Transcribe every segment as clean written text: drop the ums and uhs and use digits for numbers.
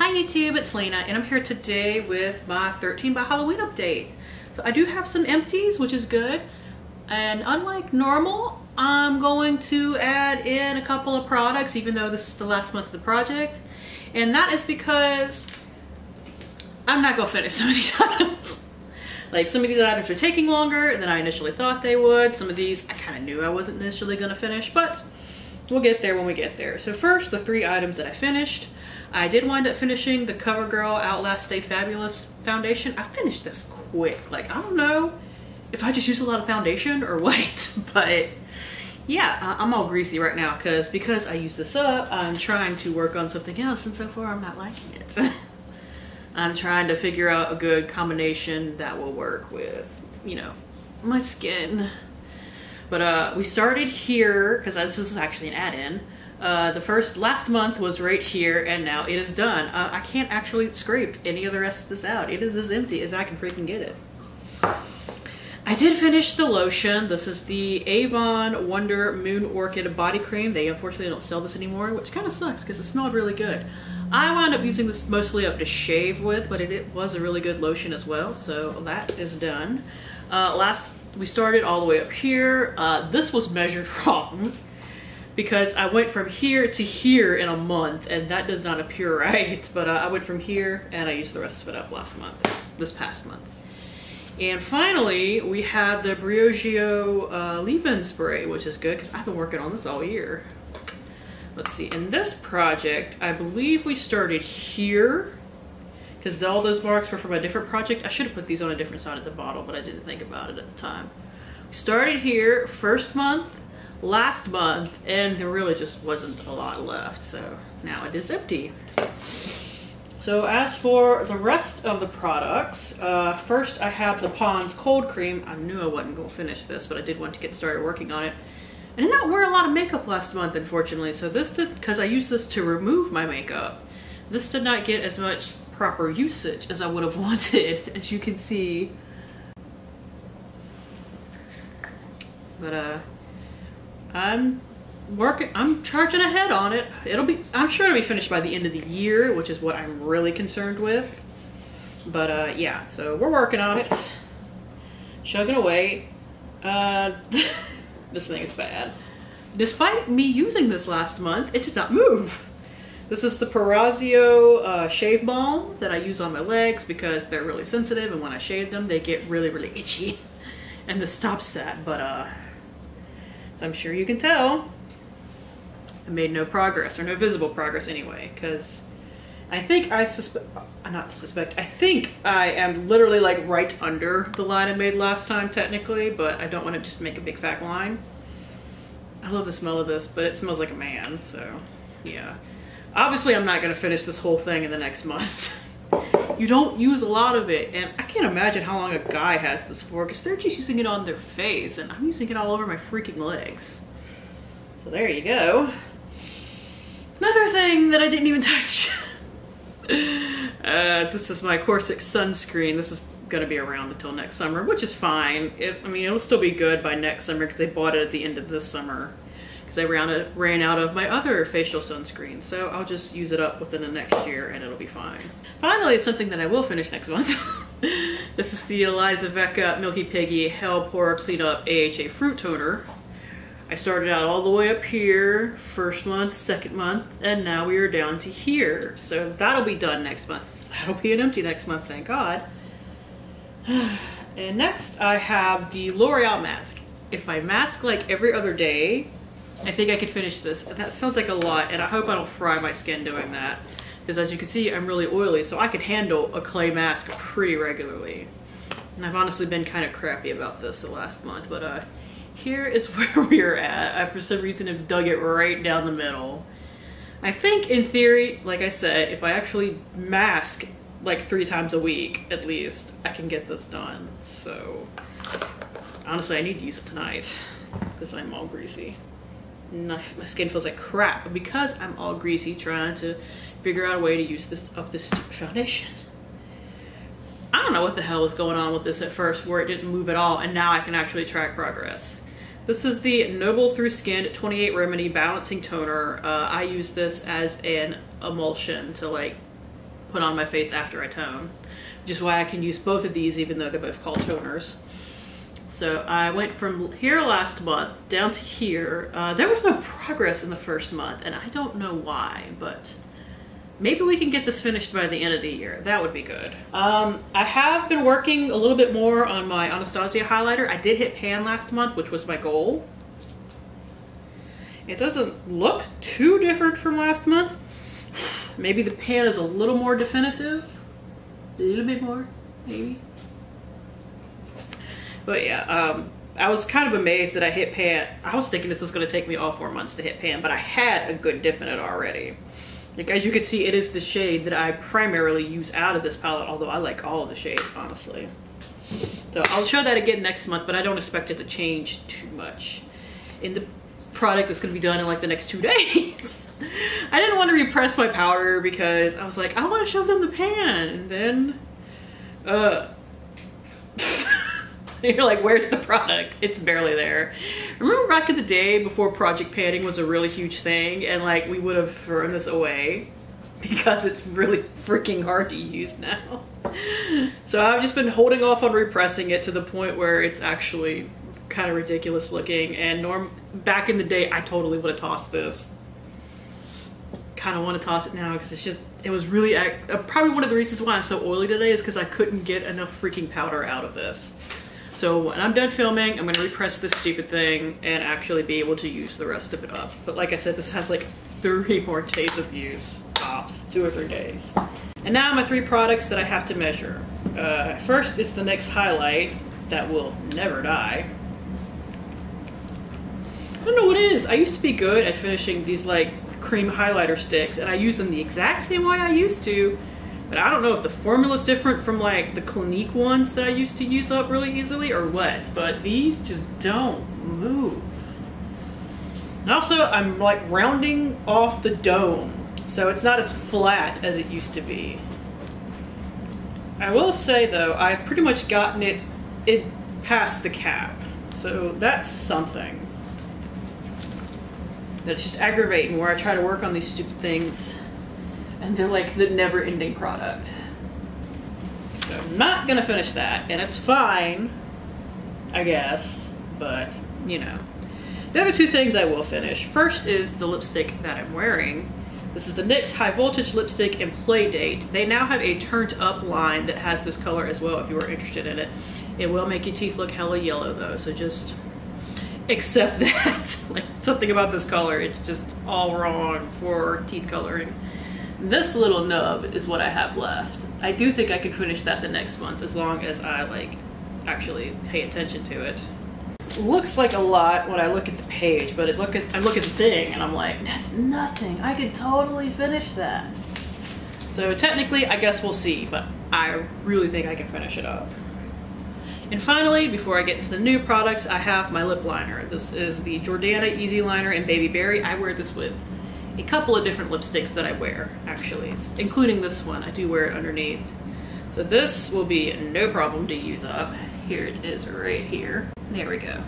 Hi YouTube, it's Lena and I'm here today with my 13 by Halloween update. So I do have some empties, which is good. And unlike normal, I'm going to add in a couple of products even though this is the last month of the project. And that is because I'm not going to finish some of these items. Like some of these items are taking longer than I initially thought they would. Some of these I kind of knew I wasn't initially going to finish, but we'll get there when we get there. So first, the 3 items that I finished. I did wind up finishing the CoverGirl Outlast Stay Fabulous foundation. I finished this quick. Like, I don't know if I just used a lot of foundation or what, but yeah, I'm all greasy right now because I used this up. I'm trying to work on something else and so far I'm not liking it. I'm trying to figure out a good combination that will work with, you know, my skin. But we started here because this is actually an add-in. Last month was right here and now it is done. I can't actually scrape any of the rest of this out. It is as empty as I can freaking get it. I did finish the lotion. This is the Avon Wonder Moon Orchid Body Cream. They unfortunately don't sell this anymore, which kind of sucks because it smelled really good. I wound up using this mostly up to shave with, but it was a really good lotion as well, so that is done. We started all the way up here. This was measured wrong because I went from here to here in a month and that does not appear right, but I went from here and I used the rest of it up this past month. And finally, we have the Briogeo leave-in spray, which is good because I've been working on this all year. Let's see, in this project, I believe we started here because all those marks were from a different project. I should have put these on a different side of the bottle, but I didn't think about it at the time. We started here first month, last month, and there really just wasn't a lot left, so now it is empty. So as for the rest of the products, first I have the Pond's Cold Cream. I knew I wasn't going to finish this, but I did want to get started working on it. I did not wear a lot of makeup last month, unfortunately, so this did, because I used this to remove my makeup, this did not get as much proper usage as I would have wanted, as you can see. But I'm charging ahead on it. I'm sure it'll be finished by the end of the year, which is what I'm really concerned with. But yeah, so we're working on it. Chugging away. This thing is bad. Despite me using this last month, it did not move. This is the Perazio shave balm that I use on my legs because they're really sensitive, and when I shave them, they get really, really itchy. And this stops that, but as I'm sure you can tell, I made no progress, or no visible progress anyway, because I think I think I am literally like right under the line I made last time technically, but I don't want to just make a big fat line. I love the smell of this, but it smells like a man, so yeah. Obviously I'm not going to finish this whole thing in the next month. You don't use a lot of it, and I can't imagine how long a guy has this for, because they're just using it on their face, and I'm using it all over my freaking legs. So there you go. Another thing that I didn't even touch. This is my Corsic sunscreen. This is going to be around until next summer, which is fine. I mean, it'll still be good by next summer because they bought it at the end of this summer. Because I ran out of my other facial sunscreen, so I'll just use it up within the next year and it'll be fine. Finally, it's something that I will finish next month. This is the Eliza Vecca Milky Piggy Hell Pore Cleanup AHA Fruit Toner. I started out all the way up here, first month, second month, and now we are down to here. So that'll be done next month. That'll be an empty next month, thank God. And next I have the L'Oreal mask. If I mask like every other day, I think I could finish this. And that sounds like a lot, and I hope I don't fry my skin doing that. Because as you can see, I'm really oily, so I could handle a clay mask pretty regularly. And I've honestly been kind of crappy about this the last month, but here is where we're at. I, for some reason, have dug it right down the middle. I think, in theory, like I said, if I actually mask like 3 times a week, at least, I can get this done. So, honestly, I need to use it tonight because I'm all greasy. My skin feels like crap, but because I'm all greasy trying to figure out a way to use this stupid foundation. I don't know what the hell was going on with this at first where it didn't move at all, and now I can actually track progress. This is the Noble Through Skin 28 Remedy Balancing Toner. I use this as an emulsion to like put on my face after I tone, which is why I can use both of these even though they're both called toners. So I went from here last month down to here. There was no progress in the first month, and I don't know why, but maybe we can get this finished by the end of the year. That would be good. I have been working a little bit more on my Anastasia highlighter. I did hit pan last month, which was my goal. It doesn't look too different from last month. Maybe the pan is a little more definitive. A little bit more, maybe. But yeah, I was kind of amazed that I hit pan. I was thinking this was going to take me all 4 months to hit pan, but I had a good dip in it already. Like, as you can see, it is the shade that I primarily use out of this palette, although I like all of the shades, honestly. So I'll show that again next month, but I don't expect it to change too much in the product that's going to be done in like the next 2 days. I didn't want to repress my powder because I was like, I want to show them the pan, and then you're like, where's the product? It's barely there. Remember back in the day before project panning was a really huge thing, and like we would have thrown this away because it's really freaking hard to use now. So I've just been holding off on repressing it to the point where it's actually kind of ridiculous looking, and back in the day I totally would have tossed this. Kind of want to toss it now because it's just, it was really, probably one of the reasons why I'm so oily today is because I couldn't get enough freaking powder out of this. So when I'm done filming, I'm going to repress this stupid thing and actually be able to use the rest of it up. But like I said, this has like 3 more days of use, tops, 2 or 3 days. And now my 3 products that I have to measure. First is the NYX highlight that will never die. I don't know what it is. I used to be good at finishing these like cream highlighter sticks, and I use them the exact same way I used to, but I don't know if the formula's different from like the Clinique ones that I used to use up really easily or what, but these just don't move. And also, I'm like rounding off the dome, so it's not as flat as it used to be. I will say though, I've pretty much gotten it past the cap, so that's something. That's just aggravating, where I try to work on these stupid things and they're like the never-ending product. So I'm not gonna finish that, and it's fine, I guess, but you know. The other 2 things I will finish. First is the lipstick that I'm wearing. This is the NYX High Voltage Lipstick in Playdate. They now have a turned up line that has this color as well if you are interested in it. It will make your teeth look hella yellow though, so just accept that. Like, something about this color, it's just all wrong for teeth coloring. This little nub is what I have left. I do think I can finish that the next month as long as I like actually pay attention to it. Looks like a lot when I look at the page, but I look at the thing and I'm like, that's nothing. I could totally finish that. So technically, I guess we'll see, but I really think I can finish it up. And finally, before I get into the new products, I have my lip liner. This is the Jordana Easy Liner in Baby Berry. I wear this with a couple of different lipsticks that I wear, actually, including this one. I do wear it underneath. So this will be no problem to use up. Here it is right here. There we go.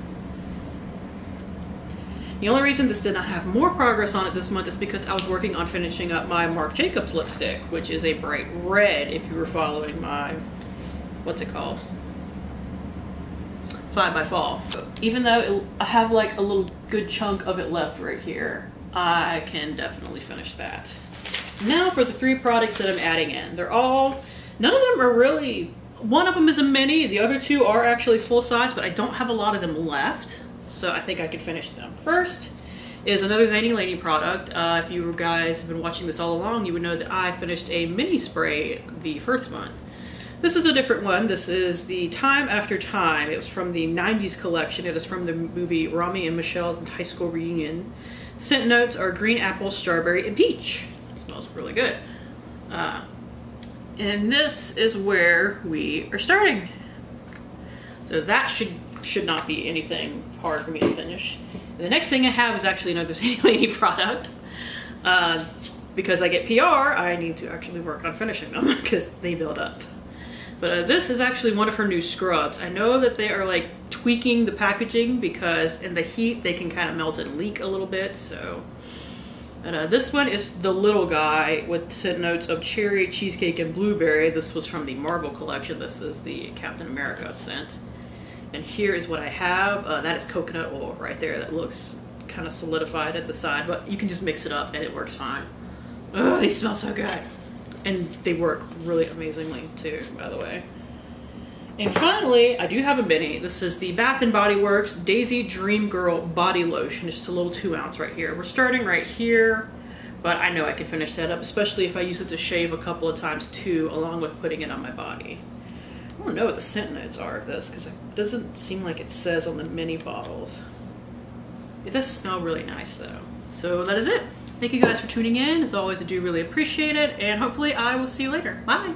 The only reason this did not have more progress on it this month is because I was working on finishing up my Marc Jacobs lipstick, which is a bright red if you were following my, what's it called? Fly by Fall. Even though I have like a little good chunk of it left right here, I can definitely finish that. Now for the 3 products that I'm adding in. They're all, none of them are really, one of them is a mini, the other 2 are actually full size, but I don't have a lot of them left, so I think I can finish them. First is another Zany Lady product. If you guys have been watching this all along, you would know that I finished a mini spray the first month. This is a different one. This is the Time After Time. It was from the 90s collection. It is from the movie Rami and Michelle's high school reunion. Scent notes are green apple, strawberry, and peach. It smells really good. And this is where we are starting. So that should not be anything hard for me to finish. And the next thing I have is actually another Zany Lady product. Because I get PR, I need to actually work on finishing them because they build up. But this is actually one of her new scrubs. I know that they are like tweaking the packaging because in the heat they can kind of melt and leak a little bit, so And this one is the little guy with scent notes of cherry, cheesecake, and blueberry. This was from the Marvel collection. This is the Captain America scent. And here is what I have. That is coconut oil right there. That looks kind of solidified at the side, but you can just mix it up and it works fine. Oh, they smell so good. And they work really amazingly too, by the way. And finally, I do have a mini. This is the Bath & Body Works Daisy Dream Girl Body Lotion. Just a little 2 ounce right here. We're starting right here, but I know I can finish that up, especially if I use it to shave a couple of times too, along with putting it on my body. I don't know what the scent notes are of this, because it doesn't seem like it says on the mini bottles. It does smell really nice though. So that is it. Thank you guys for tuning in. As always, I do really appreciate it, and hopefully I will see you later. Bye!